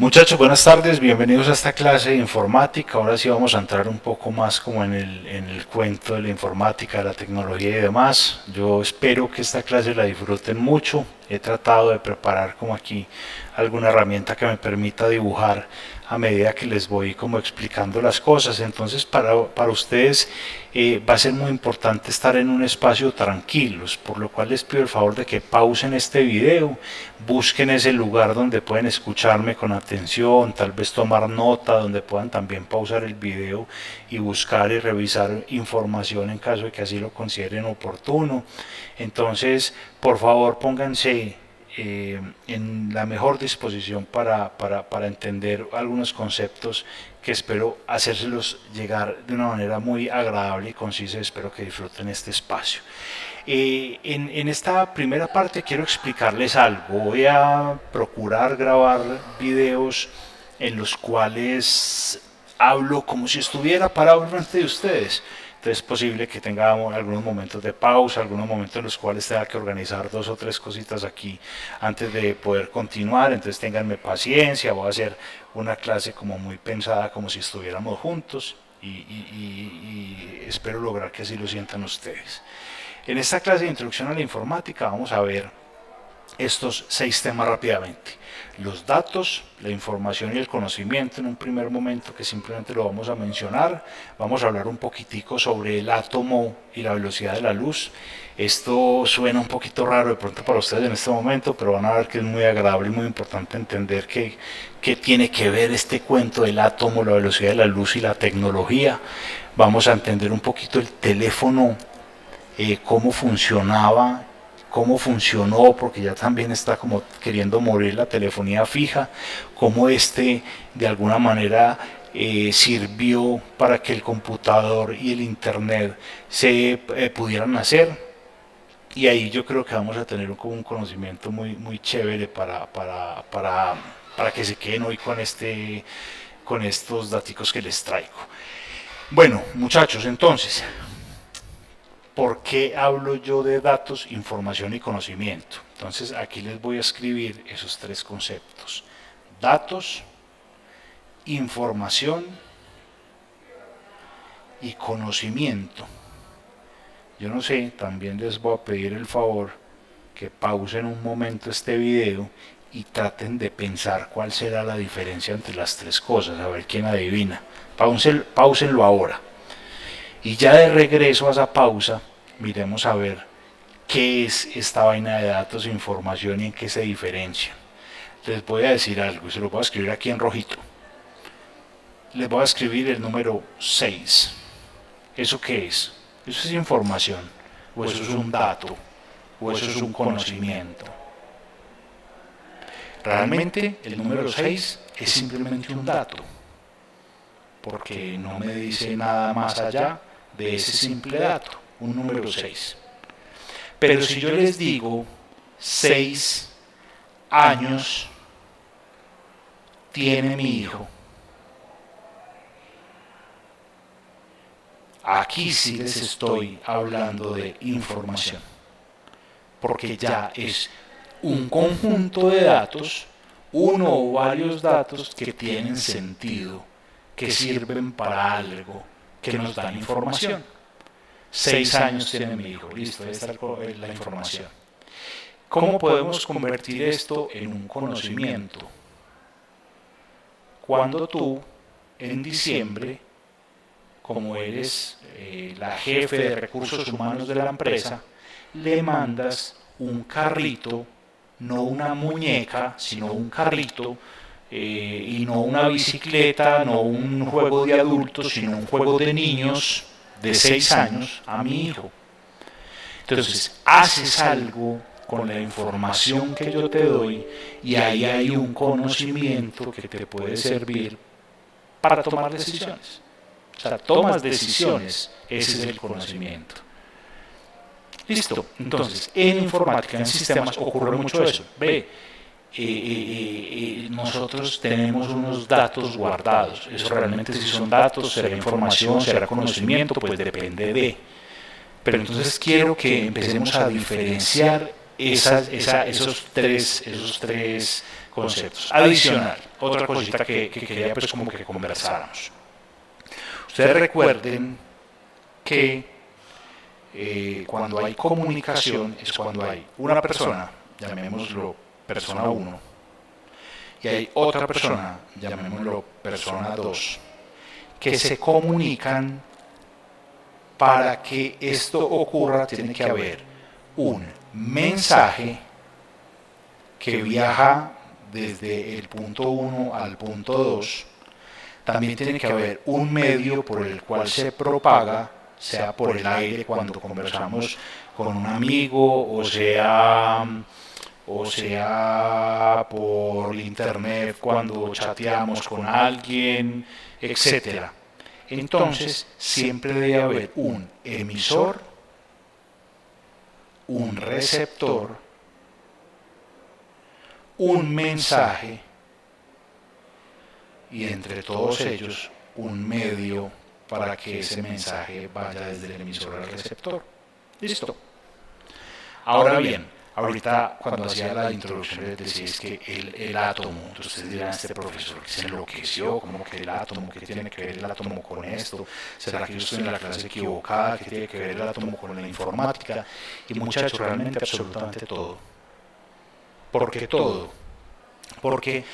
Muchachos, buenas tardes, bienvenidos a esta clase de informática. Ahora sí vamos a entrar un poco más como en el cuento de la informática, de la tecnología y demás. Yo espero que esta clase la disfruten mucho. He tratado de preparar como aquí alguna herramienta que me permita dibujar a medida que les voy como explicando las cosas. Entonces para ustedes va a ser muy importante estar en un espacio tranquilos, por lo cual les pido el favor de que pausen este video, busquen ese lugar donde pueden escucharme con atención, tal vez tomar nota, donde puedan también pausar el video y buscar y revisar información en caso de que así lo consideren oportuno. Entonces, por favor, pónganse en la mejor disposición para entender algunos conceptos que espero hacérselos llegar de una manera muy agradable y concisa. Espero que disfruten este espacio. En esta primera parte quiero explicarles algo. Voy a procurar grabar videos en los cuales hablo como si estuviera parado frente de ustedes. Entonces es posible que tenga algunos momentos de pausa, algunos momentos en los cuales tenga que organizar dos o tres cositas aquí antes de poder continuar. Entonces ténganme paciencia, voy a hacer una clase como muy pensada, como si estuviéramos juntos y espero lograr que así lo sientan ustedes. En esta clase de introducción a la informática vamos a ver estos 6 temas rápidamente. Los datos, la información y el conocimiento en un primer momento, que simplemente lo vamos a mencionar. Vamos a hablar un poquitico sobre el átomo y la velocidad de la luz. Esto suena un poquito raro de pronto para ustedes en este momento, pero van a ver que es muy agradable y muy importante entender que tiene que ver este cuento del átomo, la velocidad de la luz y la tecnología. Vamos a entender un poquito el teléfono, cómo funcionaba, cómo funcionó, porque ya también está como queriendo morir la telefonía fija, cómo de alguna manera sirvió para que el computador y el internet se pudieran hacer. Y ahí yo creo que vamos a tener como un conocimiento muy chévere para que se queden hoy con estos datos que les traigo. Bueno, muchachos, entonces, ¿por qué hablo yo de datos, información y conocimiento? Entonces aquí les voy a escribir esos 3 conceptos. Datos, información y conocimiento. Yo no sé, también les voy a pedir el favor que pausen un momento este video y traten de pensar cuál será la diferencia entre las 3 cosas, a ver quién adivina. Pausenlo ahora. Y ya de regreso a esa pausa, miremos a ver qué es esta vaina de datos e información y en qué se diferencian. Les voy a decir algo y se lo voy a escribir aquí en rojito. Les voy a escribir el número 6. ¿Eso qué es? ¿Eso es información? ¿O eso es un dato? ¿O eso es un conocimiento? Realmente el número 6 es simplemente un dato, porque no me dice nada más allá de ese simple dato, un número 6. Pero si yo les digo 6 años tiene mi hijo, aquí sí les estoy hablando de información, porque ya es un conjunto de datos, uno o varios datos que tienen sentido, que sirven para algo, que nos dan información. 6 años tiene mi hijo, listo, esta es la información. ¿Cómo podemos convertir esto en un conocimiento? Cuando tú, en diciembre, como eres la jefe de recursos humanos de la empresa, le mandas un carrito, no una muñeca, sino un carrito, y no una bicicleta, no un juego de adultos, sino un juego de niños de 6 años a mi hijo. Entonces, haces algo con la información que yo te doy y ahí hay un conocimiento que te puede servir para tomar decisiones. O sea, tomas decisiones, ese es el conocimiento. Listo. Entonces, en informática, en sistemas, ocurre mucho eso. Ve, nosotros tenemos unos datos guardados. Eso realmente si son datos, será información, será conocimiento, pues depende de. Pero entonces quiero que empecemos a diferenciar esos tres conceptos. Adicional, otra cosita que quería pues como que conversáramos. Ustedes recuerden que cuando hay comunicación es cuando hay una persona, llamémoslo persona 1, y hay otra persona, llamémoslo persona 2, que se comunican. Para que esto ocurra tiene que haber un mensaje que viaja desde el punto 1 al punto 2. También tiene que haber un medio por el cual se propaga, sea por el aire cuando conversamos con un amigo, o sea por internet cuando chateamos con alguien, etcétera. Entonces, siempre debe haber un emisor, un receptor, un mensaje y entre todos ellos un medio para que ese mensaje vaya desde el emisor al receptor. Listo. Ahora bien, ahorita cuando hacía la introducción les decía es que el átomo, entonces ustedes dirán, este profesor que se enloqueció, como que el átomo, ¿qué tiene que ver el átomo con esto? ¿Será que yo estoy en la clase equivocada? ¿Qué tiene que ver el átomo con la informática? Y muchachos, realmente absolutamente todo. ¿Por qué todo? Porque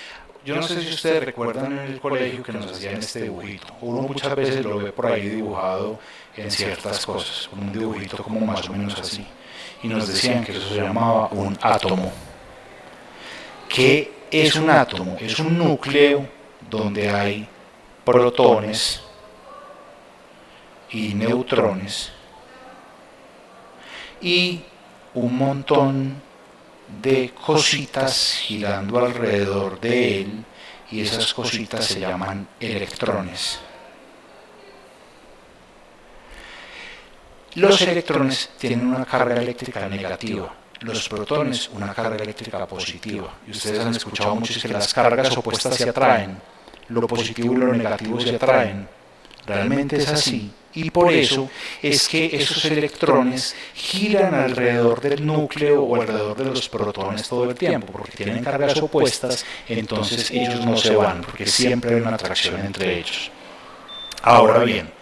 yo no sé si ustedes recuerdan en el colegio que nos hacían este dibujito. Uno muchas veces lo ve por ahí dibujado en ciertas cosas, con un dibujito como más o menos así. Y nos decían que eso se llamaba un átomo. ¿Qué es un átomo? Es un núcleo donde hay protones y neutrones y un montón de cositas girando alrededor de él, y esas cositas se llaman electrones. Los electrones tienen una carga eléctrica negativa, los protones una carga eléctrica positiva. Y ustedes han escuchado mucho que las cargas opuestas se atraen, lo positivo y lo negativo se atraen. Realmente es así. Y por eso es que esos electrones giran alrededor del núcleo o alrededor de los protones todo el tiempo, porque tienen cargas opuestas, entonces ellos no se van, porque siempre hay una atracción entre ellos. Ahora bien,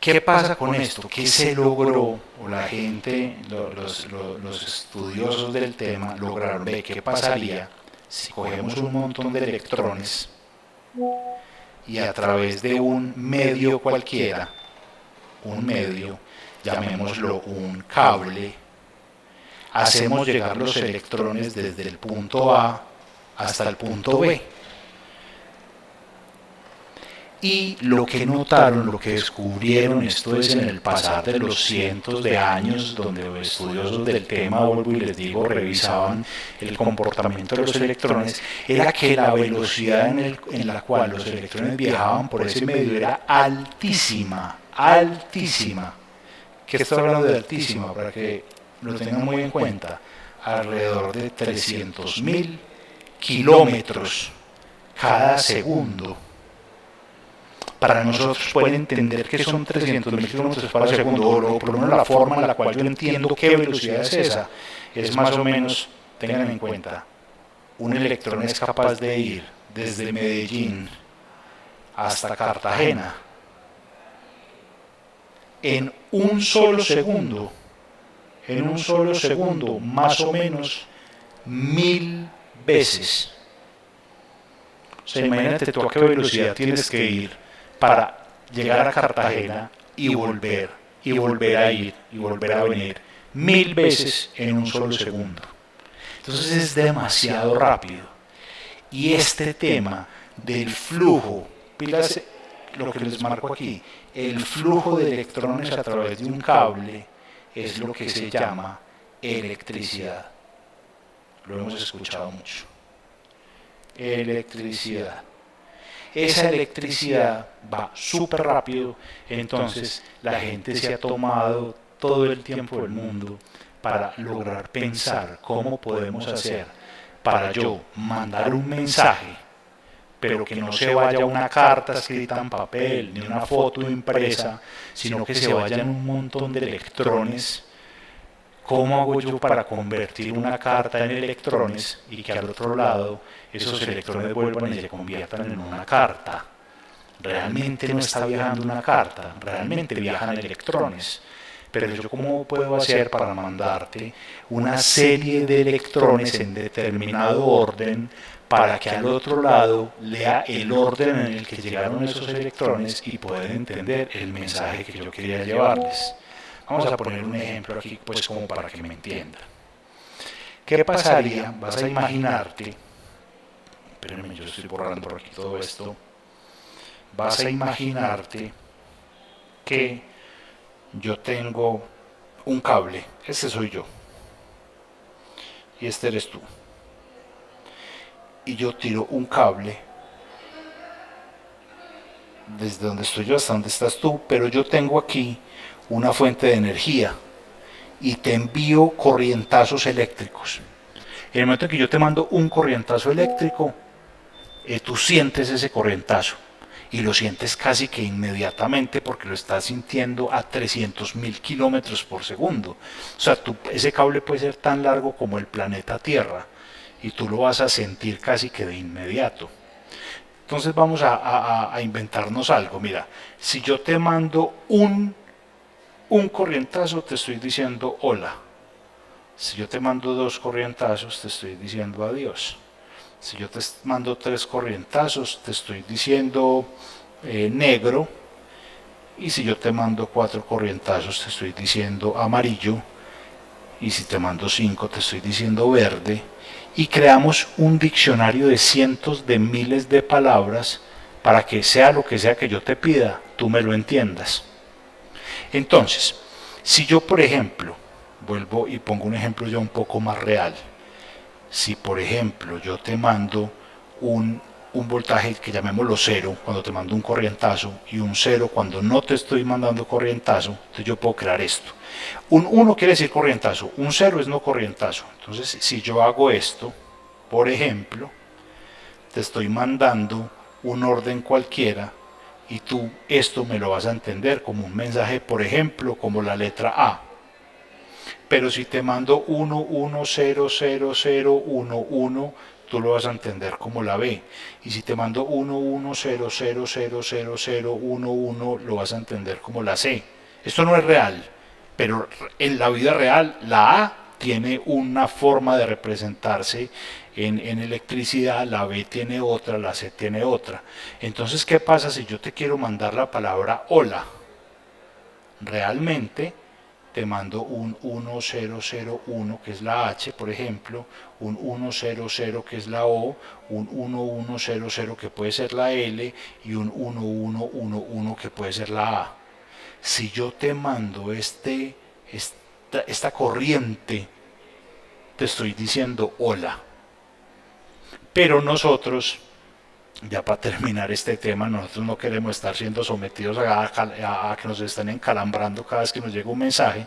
¿qué pasa con esto? ¿Qué se logró? O la gente, los estudiosos del tema lograron ver qué pasaría si cogemos un montón de electrones y a través de un medio cualquiera, un medio, llamémoslo un cable, hacemos llegar los electrones desde el punto A hasta el punto B. Y lo que notaron, lo que descubrieron, esto es en el pasar de los cientos de años, donde los estudiosos del tema, vuelvo y les digo, revisaban el comportamiento de los electrones, era que la velocidad en la cual los electrones viajaban por ese medio era altísima, altísima. ¿Qué estoy hablando de altísima? Para que lo tengan muy en cuenta, alrededor de 300.000 kilómetros cada segundo. Para nosotros pueden entender que son 300.000 kilómetros por segundo, o por lo menos la forma en la cual yo entiendo qué velocidad es esa, es más o menos, tengan en cuenta, un electrón es capaz de ir desde Medellín hasta Cartagena en un solo segundo, más o menos 1000 veces. O sea, imagínate tú a qué velocidad tienes que ir para llegar a Cartagena y volver a ir y volver a venir 1000 veces en un solo segundo. Entonces es demasiado rápido. Y este tema del flujo, fíjate lo que les marco aquí, el flujo de electrones a través de un cable es lo que se llama electricidad. Lo hemos escuchado mucho. Electricidad. Esa electricidad va súper rápido, entonces la gente se ha tomado todo el tiempo del mundo para lograr pensar cómo podemos hacer para yo mandar un mensaje, pero que no se vaya una carta escrita en papel, ni una foto impresa, sino que se vayan un montón de electrones ¿Cómo hago yo para convertir una carta en electrones y que al otro lado esos electrones vuelvan y se conviertan en una carta? Realmente no está viajando una carta, realmente viajan electrones. Pero yo cómo puedo hacer para mandarte una serie de electrones en determinado orden para que al otro lado lea el orden en el que llegaron esos electrones y puedan entender el mensaje que yo quería llevarles. Vamos a poner un ejemplo aquí pues como para que me entiendan. ¿Qué pasaría? Vas a imaginarte, espérenme, yo estoy borrando por aquí todo esto. Vas a imaginarte que yo tengo un cable, este soy yo y este eres tú, y yo tiro un cable desde donde estoy yo hasta donde estás tú, pero yo tengo aquí una fuente de energía y te envío corrientazos eléctricos. En el momento en que yo te mando un corrientazo eléctrico, tú sientes ese corrientazo y lo sientes casi que inmediatamente porque lo estás sintiendo a 300.000 kilómetros por segundo. O sea, ese cable puede ser tan largo como el planeta Tierra y tú lo vas a sentir casi que de inmediato. Entonces vamos a inventarnos algo. Mira, si yo te mando un corrientazo, te estoy diciendo hola. Si yo te mando dos corrientazos, te estoy diciendo adiós. Si yo te mando tres corrientazos, te estoy diciendo negro. Y si yo te mando cuatro corrientazos, te estoy diciendo amarillo. Y si te mando cinco, te estoy diciendo verde. Y creamos un diccionario de cientos de miles de palabras para que sea lo que sea que yo te pida, tú me lo entiendas. Entonces, si yo, por ejemplo, vuelvo y pongo un ejemplo ya un poco más real. Si, por ejemplo, yo te mando un voltaje que llamémoslo cero, cuando te mando un corrientazo, y un cero cuando no te estoy mandando corrientazo, entonces yo puedo crear esto. Un 1 quiere decir corrientazo, un 0 es no corrientazo. Entonces, si yo hago esto, por ejemplo, te estoy mandando un orden cualquiera y tú esto me lo vas a entender como un mensaje, por ejemplo, como la letra A. Pero si te mando 1, 1, 0, 0, 0, 1, 1, tú lo vas a entender como la B. Y si te mando 1, 1, 0, 0, 0, 0, 0, 1, 1, lo vas a entender como la C. Esto no es real, pero en la vida real la A tiene una forma de representarse en electricidad, la B tiene otra, la C tiene otra. Entonces, ¿qué pasa si yo te quiero mandar la palabra hola? Realmente te mando un 1001 que es la H, por ejemplo, un 100 que es la O, un 1100 que puede ser la L y un 1111 que puede ser la A. Si yo te mando esta corriente, te estoy diciendo hola. Pero nosotros, ya para terminar este tema, nosotros no queremos estar siendo sometidos a que nos estén encalambrando cada vez que nos llega un mensaje.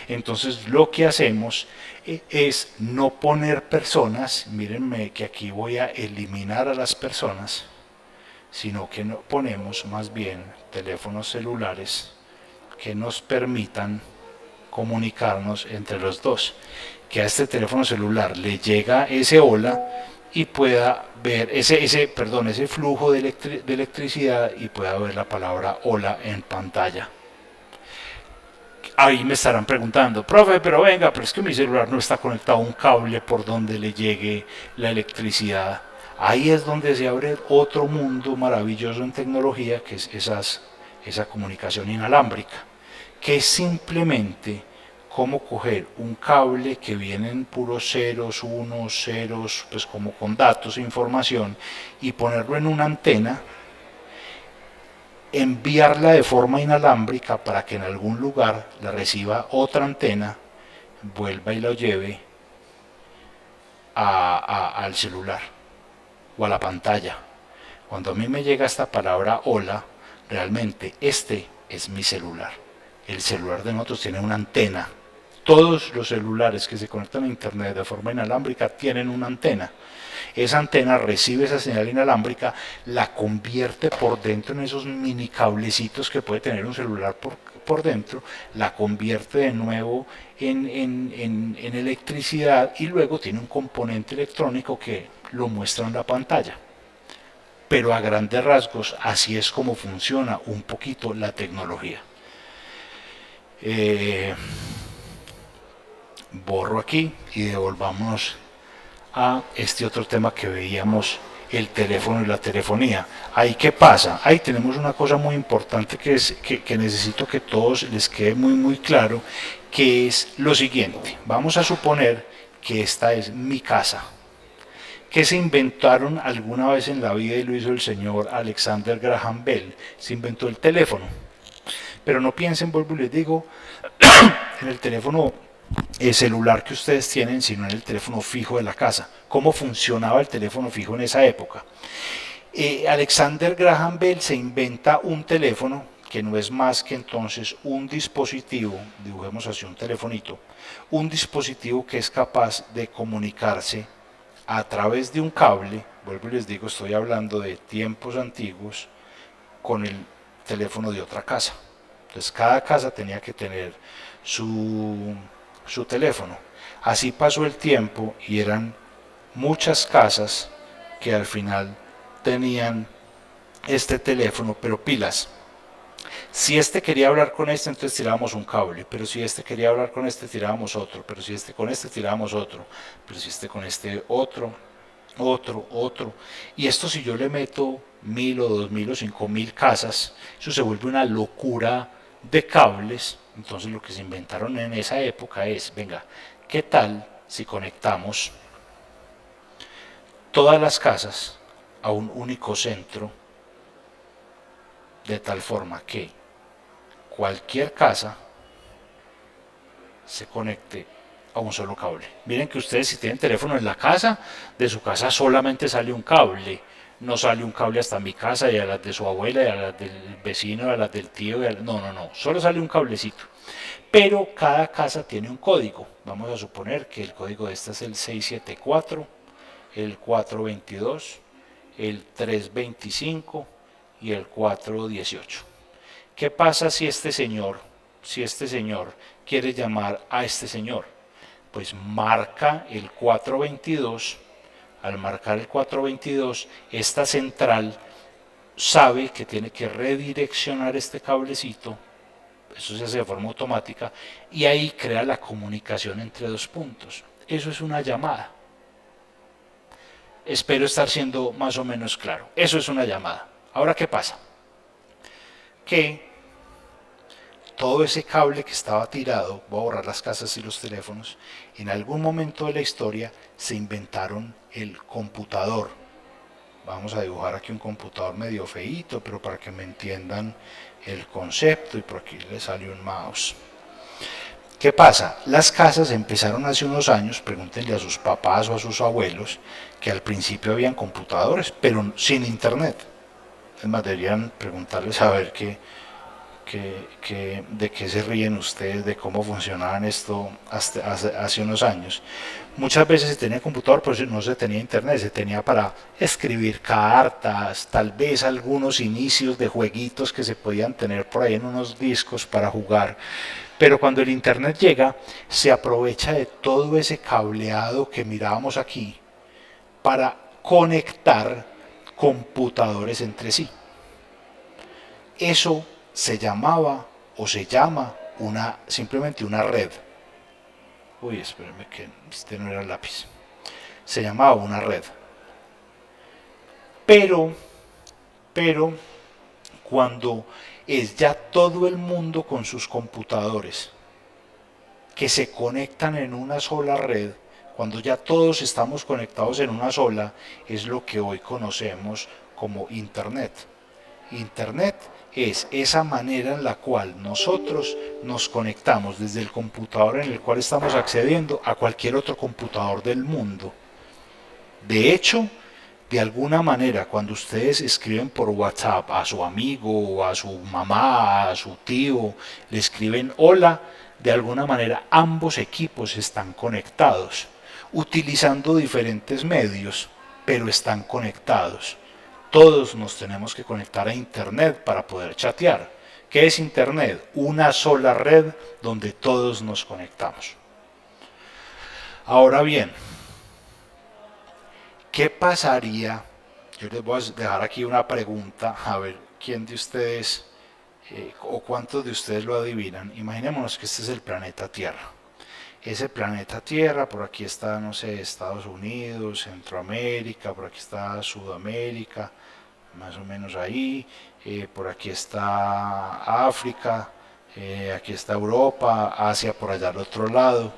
Entonces lo que hacemos es no poner personas, mírenme que aquí voy a eliminar a las personas, sino que no ponemos más bien teléfonos celulares que nos permitan comunicarnos entre los dos, que a este teléfono celular le llega ese hola y pueda ver ese flujo de electricidad y pueda ver la palabra hola en pantalla. Ahí me estarán preguntando, profe, pero venga, pero es que mi celular no está conectado a un cable por donde le llegue la electricidad. Ahí es donde se abre otro mundo maravilloso en tecnología, que es esa comunicación inalámbrica, que es simplemente cómo coger un cable que viene en puros ceros, unos, ceros, pues como con datos e información, y ponerlo en una antena, enviarla de forma inalámbrica para que en algún lugar la reciba otra antena, vuelva y lo lleve al celular o a la pantalla. Cuando a mí me llega esta palabra hola, realmente este es mi celular. El celular de nosotros tiene una antena. Todos los celulares que se conectan a internet de forma inalámbrica tienen una antena. Esa antena recibe esa señal inalámbrica, la convierte por dentro en esos mini cablecitos que puede tener un celular por dentro, la convierte de nuevo en electricidad y luego tiene un componente electrónico que lo muestra en la pantalla. Pero a grandes rasgos así es como funciona un poquito la tecnología. Borro aquí y devolvámonos a este otro tema que veíamos, el teléfono y la telefonía. Ahí qué pasa, ahí tenemos una cosa muy importante que necesito que todos les quede muy claro, que es lo siguiente. Vamos a suponer que esta es mi casa, que se inventaron alguna vez en la vida y lo hizo el señor Alexander Graham Bell. Se inventó el teléfono, pero no piensen, vuelvo y les digo, en el teléfono celular que ustedes tienen, sino en el teléfono fijo de la casa. ¿Cómo funcionaba el teléfono fijo en esa época? Alexander Graham Bell se inventa un teléfono que no es más que entonces un dispositivo, dibujemos así un telefonito, un dispositivo que es capaz de comunicarse a través de un cable, vuelvo y les digo, estoy hablando de tiempos antiguos, con el teléfono de otra casa. Entonces cada casa tenía que tener su teléfono. Así pasó el tiempo y eran muchas casas que al final tenían este teléfono, pero pilas. Si este quería hablar con este, entonces tirábamos un cable, pero si este quería hablar con este, tirábamos otro, pero si este con este, tirábamos otro, pero si este con este, otro. Y esto si yo le meto 1000 o 2000 o 5000 casas, eso se vuelve una locura de cables. Entonces lo que se inventaron en esa época es, venga, ¿qué tal si conectamos todas las casas a un único centro, de tal forma que cualquier casa se conecte a un solo cable? Miren que ustedes, si tienen teléfono en la casa, de su casa solamente sale un cable, no sale un cable hasta mi casa y a las de su abuela y a las del vecino y a las del tío no, solo sale un cablecito. Pero cada casa tiene un código. Vamos a suponer que el código de esta es el 674, el 422, el 325 y el 418. ¿Qué pasa si este señor quiere llamar a este señor? Pues marca el 422. Al marcar el 422, esta central sabe que tiene que redireccionar este cablecito, eso se hace de forma automática, y ahí crea la comunicación entre dos puntos. Eso es una llamada. Espero estar siendo más o menos claro. Eso es una llamada. Ahora, ¿qué pasa? Que todo ese cable que estaba tirado, voy a borrar las casas y los teléfonos, en algún momento de la historia se inventaron el computador. Vamos a dibujar aquí un computador medio feíto, pero para que me entiendan el concepto, y por aquí le sale un mouse. ¿Qué pasa? Las casas empezaron hace unos años, pregúntenle a sus papás o a sus abuelos, que al principio habían computadores, pero sin internet. Es más, deberían preguntarles a ver de qué se ríen ustedes, de cómo funcionaban esto hace unos años. Muchas veces se tenía computador, pero no se tenía internet, se tenía para escribir cartas, tal vez algunos inicios de jueguitos que se podían tener por ahí en unos discos para jugar. Pero cuando el internet llega, se aprovecha de todo ese cableado que mirábamos aquí para conectar computadores entre sí. Eso se llamaba o se llama simplemente una red. Uy, espérenme que este no era el lápiz. Se llamaba una red. Pero cuando es ya todo el mundo con sus computadores que se conectan en una sola red, cuando ya todos estamos conectados en una sola, es lo que hoy conocemos como Internet. Internet es esa manera en la cual nosotros nos conectamos desde el computador en el cual estamos accediendo a cualquier otro computador del mundo. De hecho, de alguna manera, cuando ustedes escriben por WhatsApp a su amigo, a su mamá, a su tío, le escriben hola, de alguna manera ambos equipos están conectados, utilizando diferentes medios, pero están conectados. Todos nos tenemos que conectar a internet para poder chatear. ¿Qué es Internet? Una sola red donde todos nos conectamos. Ahora bien, ¿qué pasaría? Yo les voy a dejar aquí una pregunta, a ver quién de ustedes o cuántos de ustedes lo adivinan. Imaginémonos que este es el planeta Tierra. Ese planeta Tierra, por aquí está, no sé, Estados Unidos, Centroamérica, por aquí está Sudamérica, más o menos ahí, por aquí está África, aquí está Europa, Asia por allá al otro lado,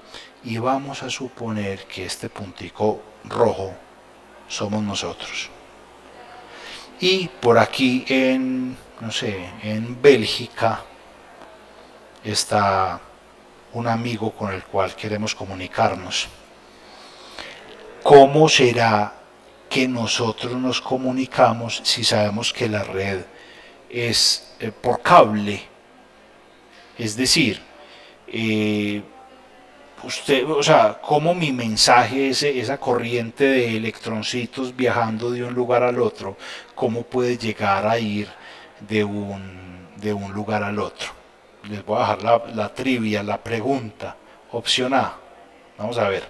y vamos a suponer que este puntico rojo somos nosotros. Y por aquí en, no sé, en Bélgica está un amigo con el cual queremos comunicarnos. ¿Cómo será que nosotros nos comunicamos si sabemos que la red es por cable? Es decir, usted, o sea, cómo mi mensaje, esa corriente de electroncitos viajando de un lugar al otro, cómo puede llegar a ir de un lugar al otro. Les voy a dejar la trivia, la pregunta. Opción A. Vamos a ver.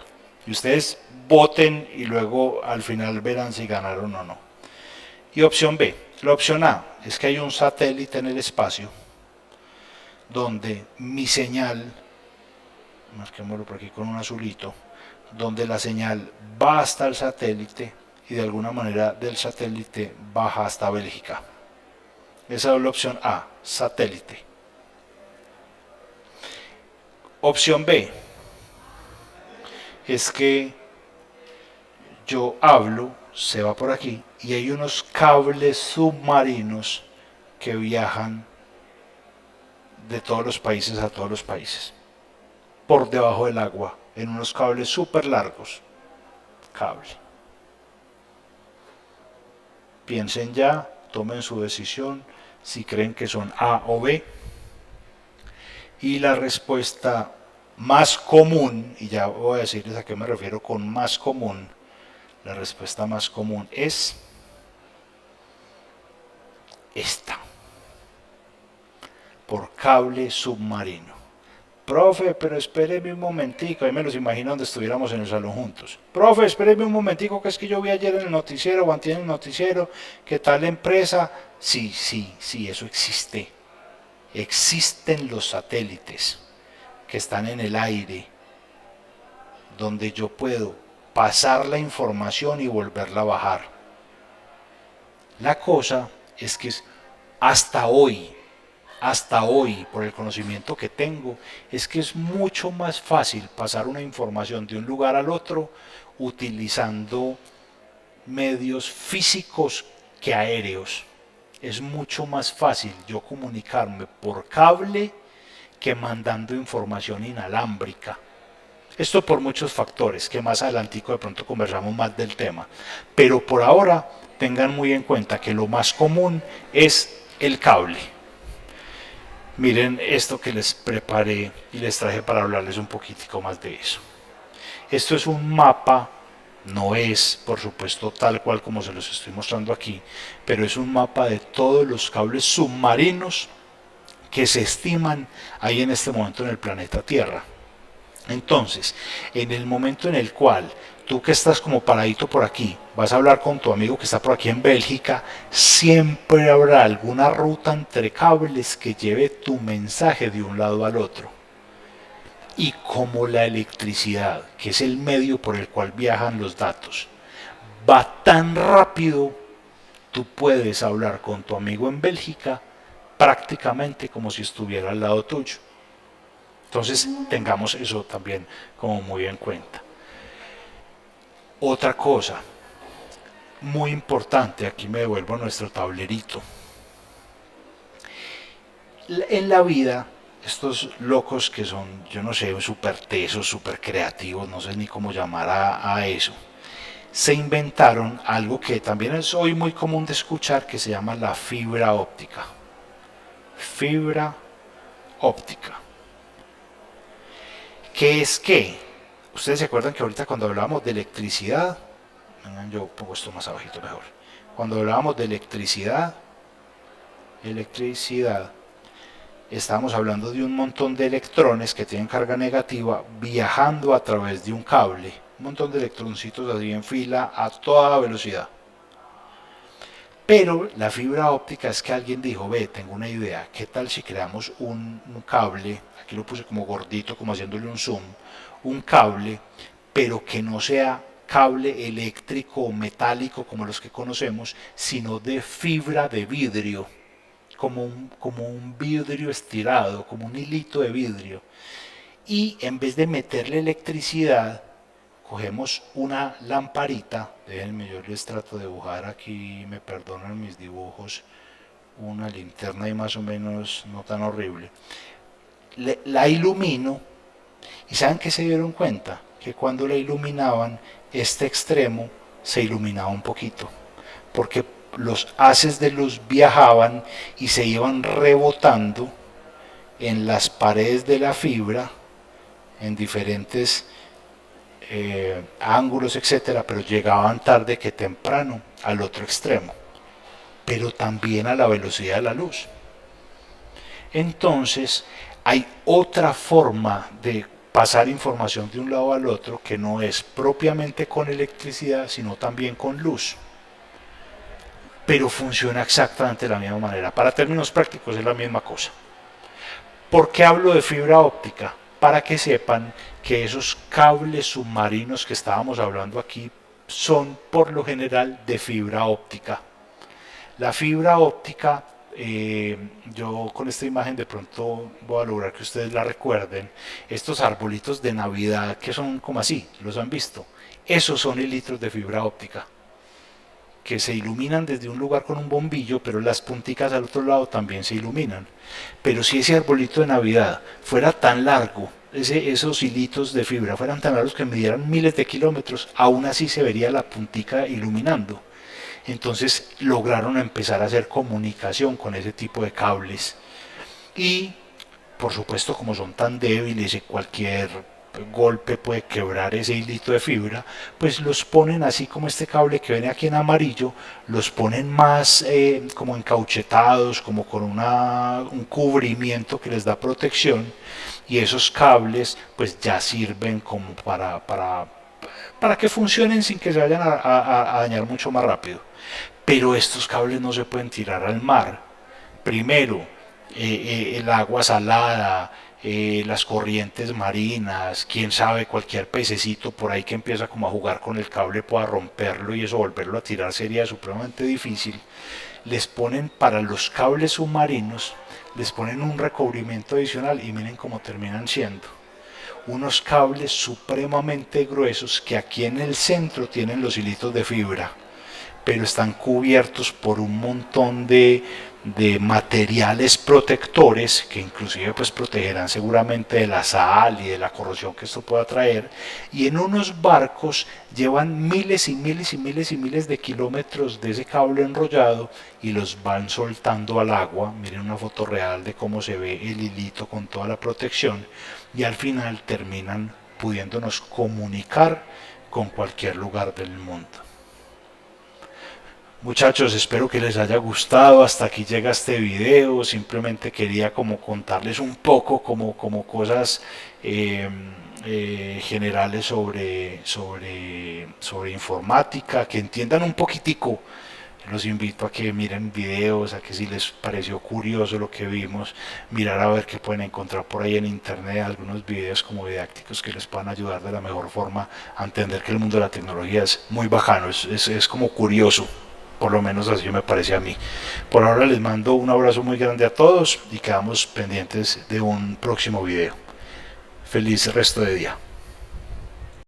Y ustedes voten y luego al final verán si ganaron o no. Y opción B. La opción A es que hay un satélite en el espacio donde mi señal, marquémoslo por aquí con un azulito, donde la señal va hasta el satélite y de alguna manera del satélite baja hasta Bélgica. Esa es la opción A, satélite. Opción B es que yo hablo, se va por aquí y hay unos cables submarinos que viajan de todos los países a todos los países, por debajo del agua, en unos cables súper largos. Cable. Piensen ya, tomen su decisión si creen que son A o B. Y la respuesta más común, y ya voy a decirles a qué me refiero con más común, la respuesta más común es esta, por cable submarino. Profe, pero espéreme un momentico, ahí me los imagino donde estuviéramos en el salón juntos. Profe, espéreme un momentico, que es que yo vi ayer en el noticiero, o antier en el noticiero, que tal empresa, sí, eso existe. Existen los satélites que están en el aire, donde yo puedo pasar la información y volverla a bajar. La cosa es que hasta hoy, por el conocimiento que tengo, es que es mucho más fácil pasar una información de un lugar al otro utilizando medios físicos que aéreos. Es mucho más fácil yo comunicarme por cable que mandando información inalámbrica. Esto por muchos factores, que más adelantico de pronto conversamos más del tema. Pero por ahora tengan muy en cuenta que lo más común es el cable. Miren esto que les preparé y les traje para hablarles un poquitico más de eso. Esto es un mapa, no es por supuesto tal cual como se los estoy mostrando aquí, pero es un mapa de todos los cables submarinos que se estiman ahí en este momento en el planeta Tierra. Entonces, en el momento en el cual tú que estás como paradito por aquí, vas a hablar con tu amigo que está por aquí en Bélgica, siempre habrá alguna ruta entre cables que lleve tu mensaje de un lado al otro. Y como la electricidad, que es el medio por el cual viajan los datos, va tan rápido, tú puedes hablar con tu amigo en Bélgica prácticamente como si estuviera al lado tuyo. Entonces tengamos eso también como muy en cuenta. Otra cosa muy importante, aquí me devuelvo a nuestro tablerito. En la vida, estos locos que son, yo no sé, súper tesos, súper creativos, no sé ni cómo llamar a eso, se inventaron algo que también es hoy muy común de escuchar, que se llama la fibra óptica. Fibra óptica. ¿Qué es qué? Ustedes se acuerdan que ahorita cuando hablábamos de electricidad, yo pongo esto más abajito mejor, cuando hablábamos de electricidad, estamos hablando de un montón de electrones que tienen carga negativa viajando a través de un cable, un montón de electroncitos así en fila a toda velocidad. Pero la fibra óptica es que alguien dijo, ve, tengo una idea, ¿qué tal si creamos un cable? Aquí lo puse como gordito, como haciéndole un zoom, un cable, pero que no sea cable eléctrico o metálico como los que conocemos, sino de fibra de vidrio, como un vidrio estirado, como un hilito de vidrio. Y en vez de meterle electricidad, cogemos una lamparita, déjenme, yo les trato de dibujar aquí, me perdonan mis dibujos, una linterna y más o menos no tan horrible. La ilumino y ¿saben qué se dieron cuenta? Que cuando la iluminaban, este extremo se iluminaba un poquito, porque los haces de luz viajaban y se iban rebotando en las paredes de la fibra en diferentes ángulos, etcétera, pero llegaban tarde que temprano al otro extremo, pero también a la velocidad de la luz. Entonces, hay otra forma de pasar información de un lado al otro que no es propiamente con electricidad, sino también con luz. Pero funciona exactamente de la misma manera. Para términos prácticos es la misma cosa. ¿Por qué hablo de fibra óptica? Para que sepan que esos cables submarinos que estábamos hablando aquí son por lo general de fibra óptica. La fibra óptica, yo con esta imagen de pronto voy a lograr que ustedes la recuerden, estos arbolitos de Navidad que son como así, ¿los han visto? Esos son hilitros de fibra óptica que se iluminan desde un lugar con un bombillo, pero las punticas al otro lado también se iluminan. Pero si ese arbolito de Navidad fuera tan largo, esos hilitos de fibra fueran tan largos que midieran miles de kilómetros, aún así se vería la puntica iluminando. Entonces lograron empezar a hacer comunicación con ese tipo de cables. Y por supuesto, como son tan débiles y cualquier golpe puede quebrar ese hilito de fibra, pues los ponen así como este cable que viene aquí en amarillo, los ponen más como encauchetados, como con un cubrimiento que les da protección, y esos cables pues ya sirven como para que funcionen sin que se vayan a dañar mucho más rápido. Pero estos cables no se pueden tirar al mar. Primero, el agua salada, las corrientes marinas, quién sabe, cualquier pececito por ahí que empieza como a jugar con el cable pueda romperlo y eso volverlo a tirar sería supremamente difícil. Les ponen para los cables submarinos, les ponen un recubrimiento adicional y miren cómo terminan siendo unos cables supremamente gruesos que aquí en el centro tienen los hilitos de fibra, pero están cubiertos por un montón de materiales protectores que inclusive pues protegerán seguramente de la sal y de la corrosión que esto pueda traer, y en unos barcos llevan miles y miles y miles y miles de kilómetros de ese cable enrollado y los van soltando al agua. Miren una foto real de cómo se ve el hilito con toda la protección, y al final terminan pudiéndonos comunicar con cualquier lugar del mundo. Muchachos, espero que les haya gustado. Hasta aquí llega este video. Simplemente quería como contarles un poco como cosas generales sobre informática, que entiendan un poquitico. Los invito a que miren videos, a que si les pareció curioso lo que vimos, mirar a ver qué pueden encontrar por ahí en internet, algunos videos como didácticos que les puedan ayudar de la mejor forma a entender que el mundo de la tecnología es muy bajano, es como curioso. Por lo menos así me parece a mí. Por ahora les mando un abrazo muy grande a todos y quedamos pendientes de un próximo video. Feliz resto de día.